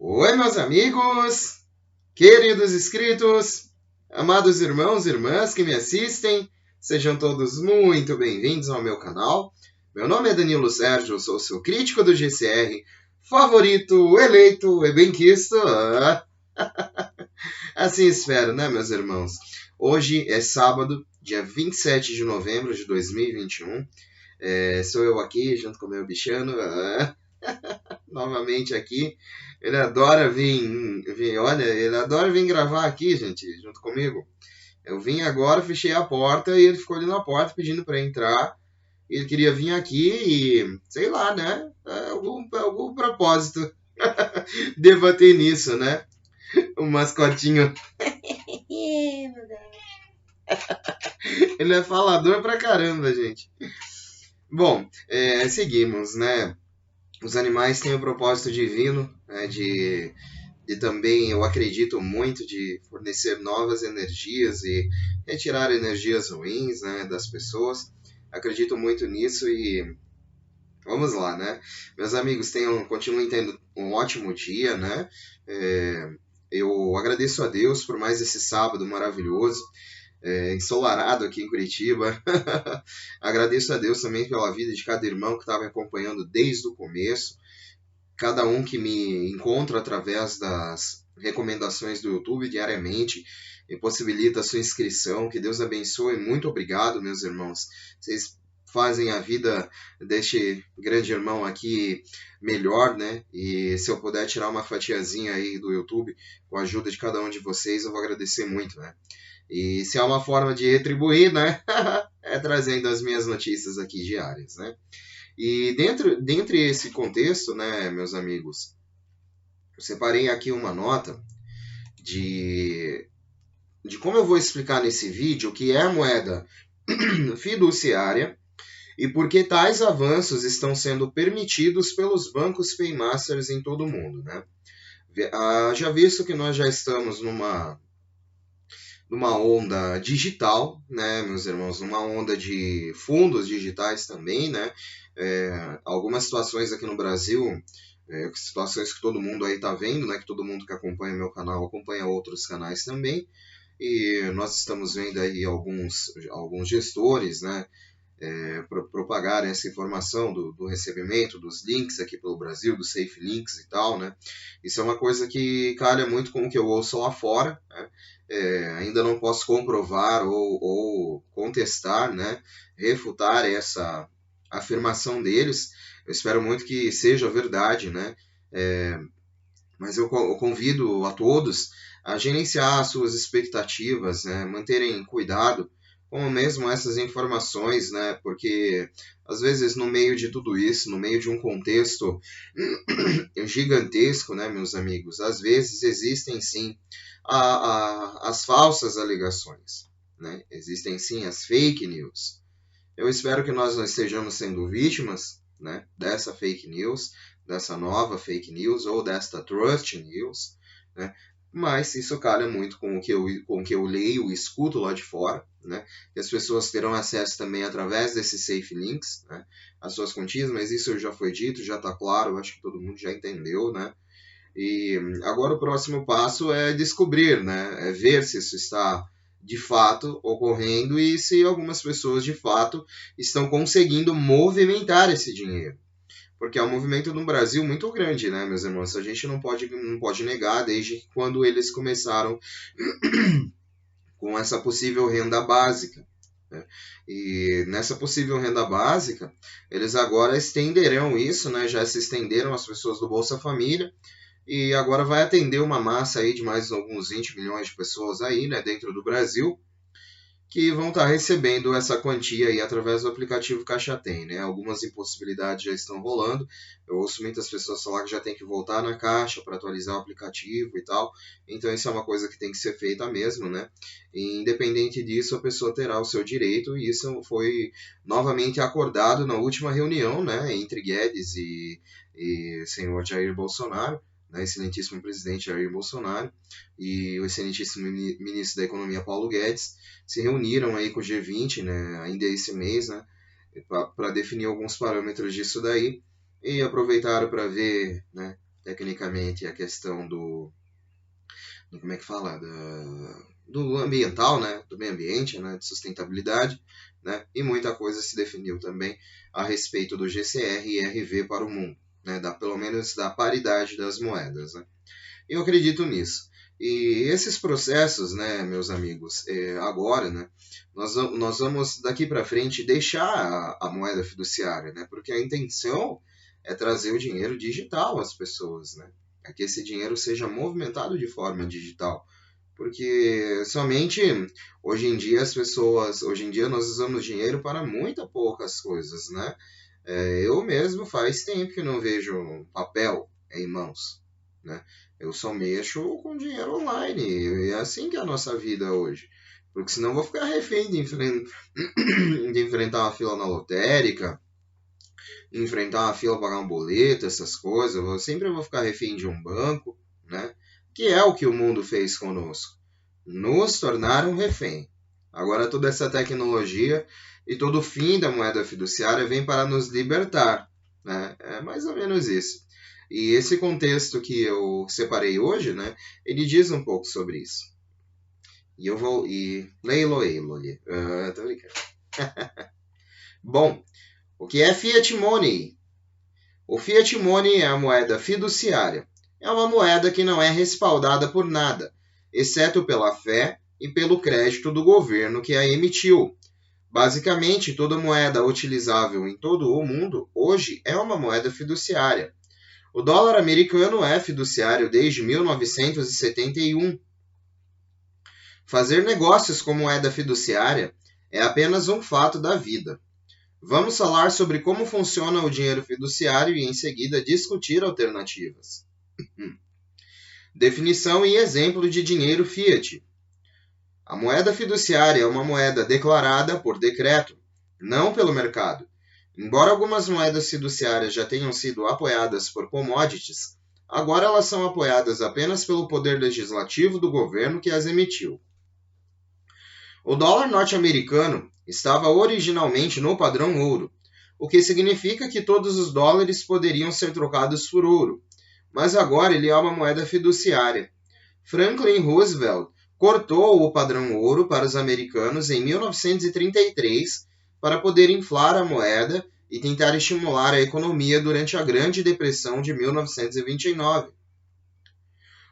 Oi, meus amigos, queridos inscritos, amados irmãos e irmãs que me assistem, sejam todos muito bem-vindos ao meu canal. Meu nome é Danilo Sérgio, eu sou seu crítico do GCR, favorito, eleito e benquisto. Assim espero, né, meus irmãos? Hoje é sábado, dia 27 de novembro de 2021. Sou eu aqui, junto com o meu bichano. Novamente aqui. Ele adora olha, ele adora vir gravar aqui, gente, junto comigo. Eu vim agora, fechei a porta e ele ficou ali na porta pedindo para entrar. Ele queria vir aqui e, sei lá, né? Algum propósito debater nisso, né? O mascotinho. Ele é falador pra caramba, gente. Bom, seguimos, né? Os animais têm o propósito divino, né, de também, eu acredito muito, de fornecer novas energias e retirar energias ruins, né, das pessoas. Acredito muito nisso e vamos lá, né? Meus amigos, continuem tendo um ótimo dia, né? Eu agradeço a Deus por mais esse sábado maravilhoso, ensolarado aqui em Curitiba. Agradeço a Deus também pela vida de cada irmão que estava me acompanhando desde o começo. Cada um que me encontra através das recomendações do YouTube diariamente e possibilita a sua inscrição. Que Deus abençoe. Muito obrigado, meus irmãos. Vocês fazem a vida deste grande irmão aqui melhor, né? E se eu puder tirar uma fatiazinha aí do YouTube com a ajuda de cada um de vocês, eu vou agradecer muito, né? E se há uma forma de retribuir, né? É trazendo as minhas notícias aqui diárias, né? E dentre esse contexto, né, meus amigos, eu separei aqui uma nota de como eu vou explicar nesse vídeo o que é a moeda fiduciária e por que tais avanços estão sendo permitidos pelos bancos Paymasters em todo o mundo, né? Já visto que nós já estamos numa onda digital, né, meus irmãos, numa onda de fundos digitais também, né? Algumas situações aqui no Brasil, situações que todo mundo aí tá vendo, né? Que todo mundo que acompanha meu canal acompanha outros canais também. E nós estamos vendo aí alguns gestores, né? Propagarem essa informação do recebimento dos links aqui pelo Brasil, dos safe links e tal, né? Isso é uma coisa que calha muito com o que eu ouço lá fora, né? Ainda não posso comprovar ou contestar, né? Refutar essa afirmação deles. Eu espero muito que seja verdade, né? Mas eu convido a todos a gerenciar as suas expectativas, né? Manterem cuidado com mesmo essas informações, né? Porque às vezes no meio de tudo isso, no meio de um contexto gigantesco, né, meus amigos, às vezes existem sim as falsas alegações, né? Existem sim as fake news. Eu espero que nós não estejamos sendo vítimas, né, dessa fake news, dessa nova fake news ou desta trust news, né? Mas isso calha muito com o que eu leio e escuto lá de fora, né? E as pessoas terão acesso também através desses safe links, né, às suas continhas, mas isso já foi dito, já está claro, acho que todo mundo já entendeu, né? E agora o próximo passo é descobrir, né? É ver se isso está de fato ocorrendo e se algumas pessoas de fato estão conseguindo movimentar esse dinheiro. Porque é um movimento no Brasil muito grande, né, meus irmãos? A gente não pode negar desde quando eles começaram com essa possível renda básica, né? E nessa possível renda básica, eles agora estenderão isso, né? Já se estenderam as pessoas do Bolsa Família, e agora vai atender uma massa aí de mais alguns 20 milhões de pessoas aí, né, dentro do Brasil, que vão estar recebendo essa quantia aí através do aplicativo Caixa Tem, né? Algumas impossibilidades já estão rolando. Eu ouço muitas pessoas falar que já tem que voltar na Caixa para atualizar o aplicativo e tal. Então isso é uma coisa que tem que ser feita mesmo, né? E, independente disso, a pessoa terá o seu direito, e isso foi novamente acordado na última reunião, né, entre Guedes e o senhor Jair Bolsonaro, né, excelentíssimo presidente Jair Bolsonaro e o excelentíssimo ministro da Economia Paulo Guedes se reuniram aí com o G20, né, ainda esse mês, né, para definir alguns parâmetros disso daí, e aproveitaram para ver, né, tecnicamente, a questão como é que fala? Do ambiental, né? Do meio ambiente, né? De sustentabilidade, né? E muita coisa se definiu também a respeito do GCR e RV para o mundo, né? Pelo menos da paridade das moedas, né? Eu acredito nisso. E esses processos, né, meus amigos, agora, né, nós vamos daqui para frente deixar a moeda fiduciária, né, porque a intenção é trazer o dinheiro digital às pessoas, né, é que esse dinheiro seja movimentado de forma digital, porque somente hoje em dia hoje em dia nós usamos dinheiro para muito poucas coisas, né? Eu mesmo faz tempo que não vejo papel em mãos, né? Eu só mexo com dinheiro online. E é assim que é a nossa vida hoje. Porque senão eu vou ficar refém de enfrentar uma fila na lotérica, enfrentar uma fila para pagar um boleto, essas coisas. Eu sempre vou ficar refém de um banco, né? Que é o que o mundo fez conosco. Nos tornaram refém. Agora toda essa tecnologia e todo o fim da moeda fiduciária vem para nos libertar, né? É mais ou menos isso. E esse contexto que eu separei hoje, né, ele diz um pouco sobre isso. E eu vou... Leilo, tô brincando. Bom, o que é Fiat Money? O Fiat Money é a moeda fiduciária. É uma moeda que não é respaldada por nada, exceto pela fé e pelo crédito do governo que a emitiu. Basicamente, toda moeda utilizável em todo o mundo hoje é uma moeda fiduciária. O dólar americano é fiduciário desde 1971. Fazer negócios com moeda fiduciária é apenas um fato da vida. Vamos falar sobre como funciona o dinheiro fiduciário e, em seguida, discutir alternativas. Definição e exemplo de dinheiro fiat. A moeda fiduciária é uma moeda declarada por decreto, não pelo mercado. Embora algumas moedas fiduciárias já tenham sido apoiadas por commodities, agora elas são apoiadas apenas pelo poder legislativo do governo que as emitiu. O dólar norte-americano estava originalmente no padrão ouro, o que significa que todos os dólares poderiam ser trocados por ouro, mas agora ele é uma moeda fiduciária. Franklin Roosevelt cortou o padrão ouro para os americanos em 1933 para poder inflar a moeda e tentar estimular a economia durante a Grande Depressão de 1929.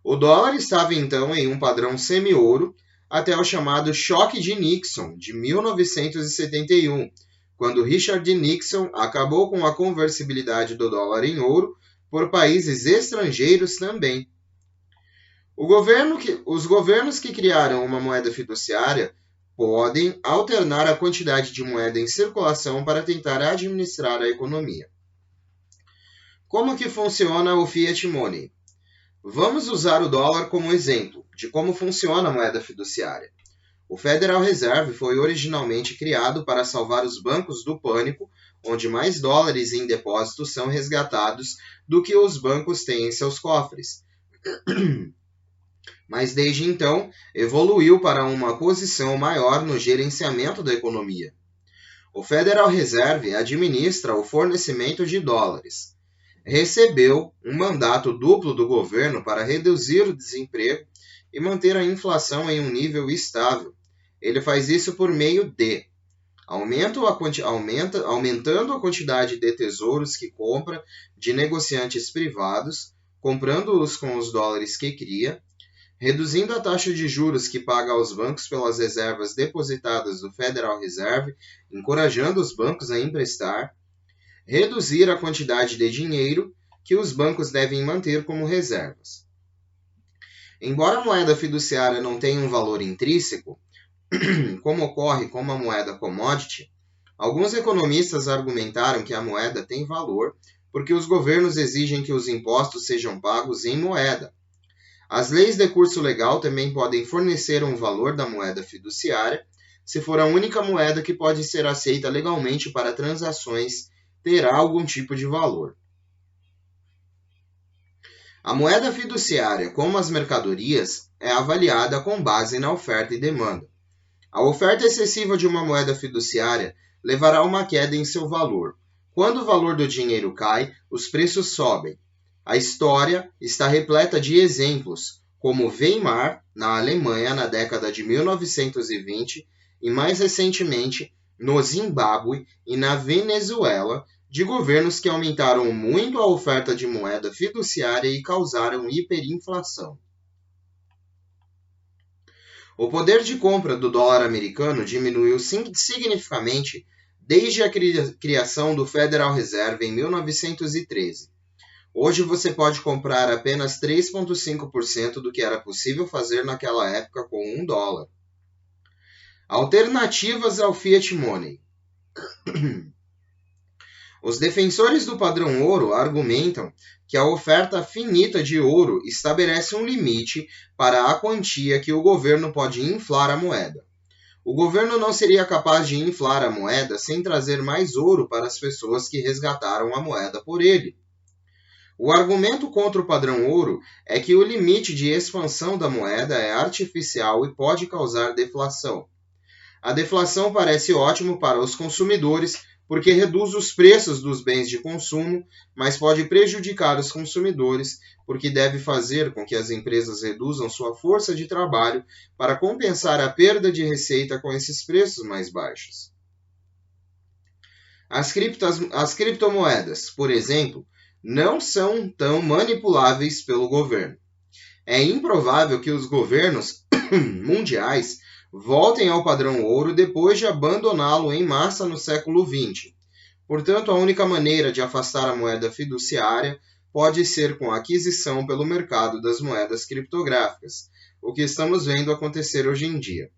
O dólar estava então em um padrão semi-ouro até o chamado Choque de Nixon, de 1971, quando Richard Nixon acabou com a conversibilidade do dólar em ouro por países estrangeiros também. Os governos que criaram uma moeda fiduciária podem alternar a quantidade de moeda em circulação para tentar administrar a economia. Como que funciona o Fiat Money? Vamos usar o dólar como exemplo de como funciona a moeda fiduciária. O Federal Reserve foi originalmente criado para salvar os bancos do pânico, onde mais dólares em depósitos são resgatados do que os bancos têm em seus cofres. Mas desde então evoluiu para uma posição maior no gerenciamento da economia. O Federal Reserve administra o fornecimento de dólares. Recebeu um mandato duplo do governo para reduzir o desemprego e manter a inflação em um nível estável. Ele faz isso por meio de aumentando a quantidade de tesouros que compra de negociantes privados, comprando-os com os dólares que cria, reduzindo a taxa de juros que paga aos bancos pelas reservas depositadas do Federal Reserve, encorajando os bancos a emprestar, reduzir a quantidade de dinheiro que os bancos devem manter como reservas. Embora a moeda fiduciária não tenha um valor intrínseco, como ocorre com uma moeda commodity, alguns economistas argumentaram que a moeda tem valor porque os governos exigem que os impostos sejam pagos em moeda. As leis de curso legal também podem fornecer um valor da moeda fiduciária, se for a única moeda que pode ser aceita legalmente para transações, terá algum tipo de valor. A moeda fiduciária, como as mercadorias, é avaliada com base na oferta e demanda. A oferta excessiva de uma moeda fiduciária levará a uma queda em seu valor. Quando o valor do dinheiro cai, os preços sobem. A história está repleta de exemplos, como Weimar, na Alemanha, na década de 1920, e mais recentemente, no Zimbábue e na Venezuela, de governos que aumentaram muito a oferta de moeda fiduciária e causaram hiperinflação. O poder de compra do dólar americano diminuiu significativamente desde a criação do Federal Reserve em 1913. Hoje você pode comprar apenas 3,5% do que era possível fazer naquela época com $1. Alternativas ao Fiat Money. Os defensores do padrão ouro argumentam que a oferta finita de ouro estabelece um limite para a quantia que o governo pode inflar a moeda. O governo não seria capaz de inflar a moeda sem trazer mais ouro para as pessoas que resgataram a moeda por ele. O argumento contra o padrão ouro é que o limite de expansão da moeda é artificial e pode causar deflação. A deflação parece ótimo para os consumidores porque reduz os preços dos bens de consumo, mas pode prejudicar os consumidores porque deve fazer com que as empresas reduzam sua força de trabalho para compensar a perda de receita com esses preços mais baixos. As criptomoedas, por exemplo, não são tão manipuláveis pelo governo. É improvável que os governos mundiais voltem ao padrão ouro depois de abandoná-lo em massa no século XX. Portanto, a única maneira de afastar a moeda fiduciária pode ser com a aquisição pelo mercado das moedas criptográficas, o que estamos vendo acontecer hoje em dia.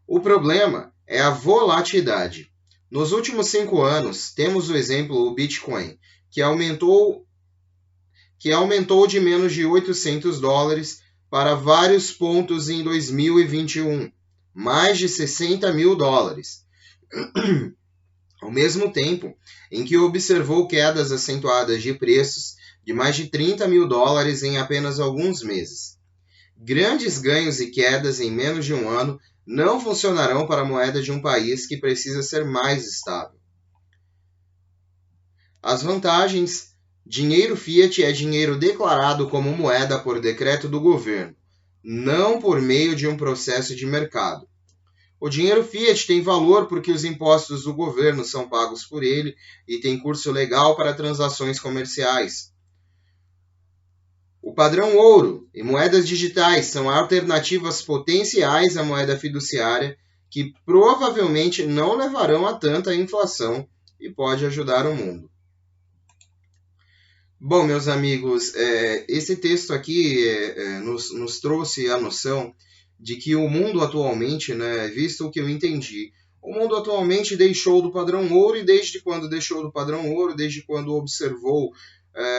O problema é a volatilidade. Nos últimos 5 anos, temos o exemplo do Bitcoin, que aumentou de menos de $800 para vários pontos em 2021, mais de $60 mil. Ao mesmo tempo em que observou quedas acentuadas de preços de mais de $30 mil em apenas alguns meses. Grandes ganhos e quedas em menos de um ano não funcionarão para a moeda de um país que precisa ser mais estável. As vantagens: dinheiro fiat é dinheiro declarado como moeda por decreto do governo, não por meio de um processo de mercado. O dinheiro fiat tem valor porque os impostos do governo são pagos por ele e tem curso legal para transações comerciais. O padrão ouro e moedas digitais são alternativas potenciais à moeda fiduciária que provavelmente não levarão a tanta inflação e pode ajudar o mundo. Bom, meus amigos, esse texto aqui nos trouxe a noção de que o mundo atualmente, visto o que eu entendi, o mundo atualmente deixou do padrão ouro e desde quando deixou do padrão ouro, desde quando observou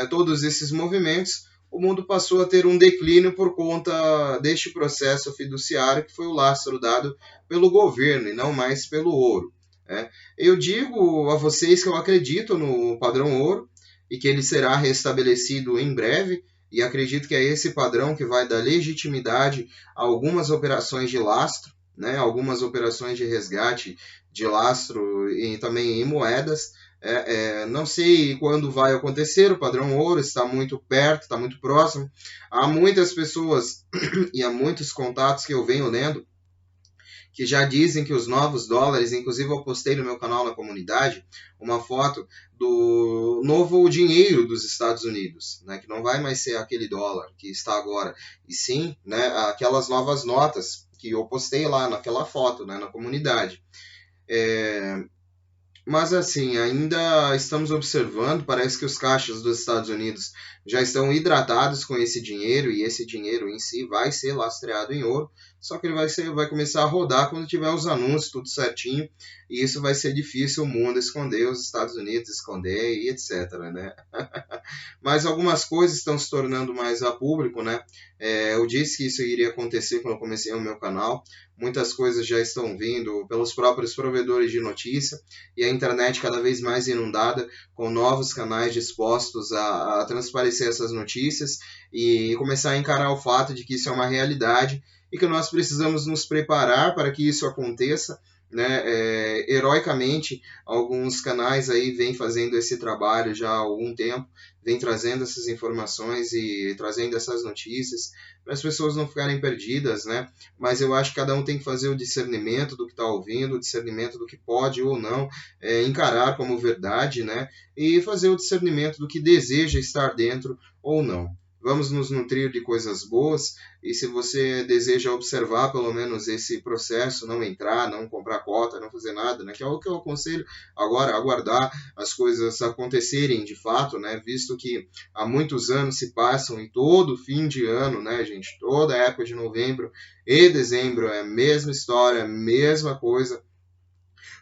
todos esses movimentos, o mundo passou a ter um declínio por conta deste processo fiduciário que foi o lastro dado pelo governo e não mais pelo ouro. Eu digo a vocês que eu acredito no padrão ouro, e que ele será restabelecido em breve, e acredito que é esse padrão que vai dar legitimidade a algumas operações de lastro, algumas operações de resgate de lastro e também em moedas. Não sei quando vai acontecer, o padrão ouro está muito perto, está muito próximo. Há muitas pessoas e há muitos contatos que eu venho lendo que já dizem que os novos dólares, inclusive eu postei no meu canal na comunidade uma foto do novo dinheiro dos Estados Unidos, que não vai mais ser aquele dólar que está agora, e sim aquelas novas notas que eu postei lá naquela foto, na comunidade. Mas assim, ainda estamos observando, parece que os caixas dos Estados Unidos já estão hidratados com esse dinheiro, e esse dinheiro em si vai ser lastreado em ouro, só que ele vai começar a rodar quando tiver os anúncios, tudo certinho, e isso vai ser difícil o mundo esconder, os Estados Unidos esconder e etc, Mas algumas coisas estão se tornando mais a público, Eu disse que isso iria acontecer quando eu comecei o meu canal, muitas coisas já estão vindo pelos próprios provedores de notícia, e a internet cada vez mais inundada com novos canais dispostos a transparecer essas notícias e começar a encarar o fato de que isso é uma realidade e que nós precisamos nos preparar para que isso aconteça, né, heroicamente, alguns canais aí vêm fazendo esse trabalho já há algum tempo, vêm trazendo essas informações e trazendo essas notícias para as pessoas não ficarem perdidas, né? Mas eu acho que cada um tem que fazer o discernimento do que está ouvindo, o discernimento do que pode ou não encarar como verdade, né? E fazer o discernimento do que deseja estar dentro ou não. Vamos nos nutrir de coisas boas e se você deseja observar pelo menos esse processo, não entrar, não comprar cota, não fazer nada, né? Que é o que eu aconselho agora, aguardar as coisas acontecerem de fato, né? Visto que há muitos anos se passam e todo fim de ano, né, gente? Toda época de novembro e dezembro é a mesma história, a mesma coisa.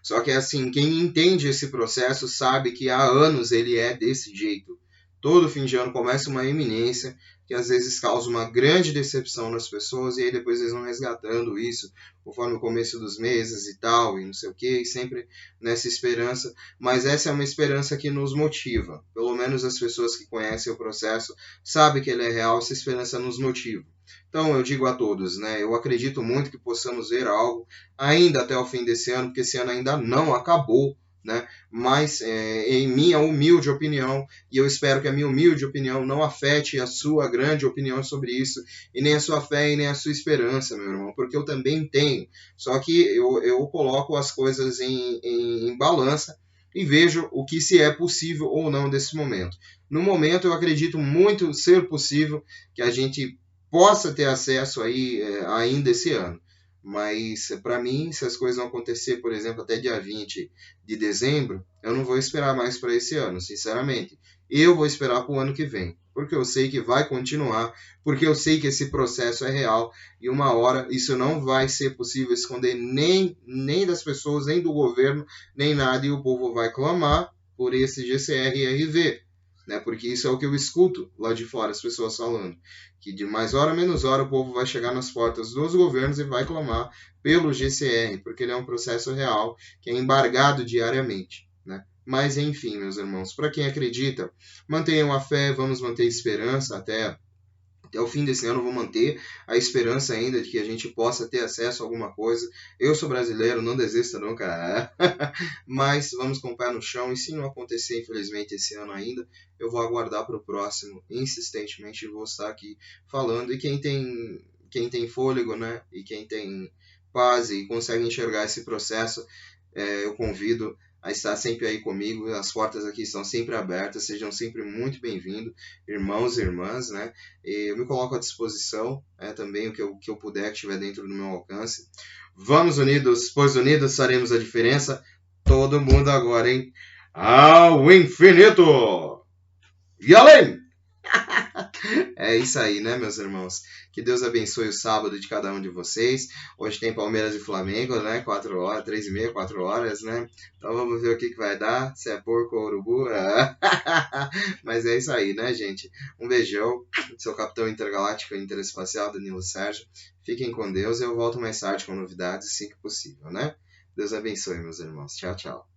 Só que assim, quem entende esse processo sabe que há anos ele é desse jeito. Todo fim de ano começa uma eminência que às vezes causa uma grande decepção nas pessoas e aí depois eles vão resgatando isso conforme o começo dos meses e tal, e não sei o que, e sempre nessa esperança. Mas essa é uma esperança que nos motiva. Pelo menos as pessoas que conhecem o processo sabem que ele é real, essa esperança nos motiva. Então eu digo a todos, né? Eu acredito muito que possamos ver algo ainda até o fim desse ano, porque esse ano ainda não acabou, né? Mas em minha humilde opinião, e eu espero que a minha humilde opinião não afete a sua grande opinião sobre isso, e nem a sua fé e nem a sua esperança, meu irmão, porque eu também tenho. Só que eu coloco as coisas em balança e vejo o que se é possível ou não desse momento. No momento, eu acredito muito ser possível que a gente possa ter acesso aí ainda esse ano. Mas, para mim, se as coisas não acontecer, por exemplo, até dia 20 de dezembro, eu não vou esperar mais para esse ano, sinceramente. Eu vou esperar para o ano que vem, porque eu sei que vai continuar, porque eu sei que esse processo é real e uma hora isso não vai ser possível esconder nem das pessoas, nem do governo, nem nada, e o povo vai clamar por esse GCR-RV, né? Porque isso é o que eu escuto lá de fora, as pessoas falando que de mais hora menos hora o povo vai chegar nas portas dos governos e vai clamar pelo GCR, porque ele é um processo real que é embargado diariamente, né? Mas enfim, meus irmãos, para quem acredita, mantenham a fé, vamos manter esperança até o fim desse ano. Eu vou manter a esperança ainda de que a gente possa ter acesso a alguma coisa. Eu sou brasileiro, não desista nunca. Mas vamos com o pé no chão. E se não acontecer, infelizmente, esse ano ainda, eu vou aguardar para o próximo insistentemente e vou estar aqui falando. E quem tem fôlego, né? E quem tem paz e consegue enxergar esse processo, eu convido a estar sempre aí comigo. As portas aqui estão sempre abertas, sejam sempre muito bem-vindos, irmãos e irmãs, né? Eu me coloco à disposição, também o que eu puder, que estiver dentro do meu alcance. Vamos unidos, pois unidos faremos a diferença. Todo mundo agora, hein? Ao infinito e além! É isso aí, né, meus irmãos? Que Deus abençoe o sábado de cada um de vocês. Hoje tem Palmeiras e Flamengo, né? 4 horas, 3h30, 4 horas, né? Então vamos ver o que vai dar, se é porco ou urubu. Mas é isso aí, né, gente? Um beijão. Seu capitão intergaláctico e interespacial, Danilo Sérgio. Fiquem com Deus. Eu volto mais tarde com novidades, assim que possível, né? Deus abençoe, meus irmãos. Tchau, tchau.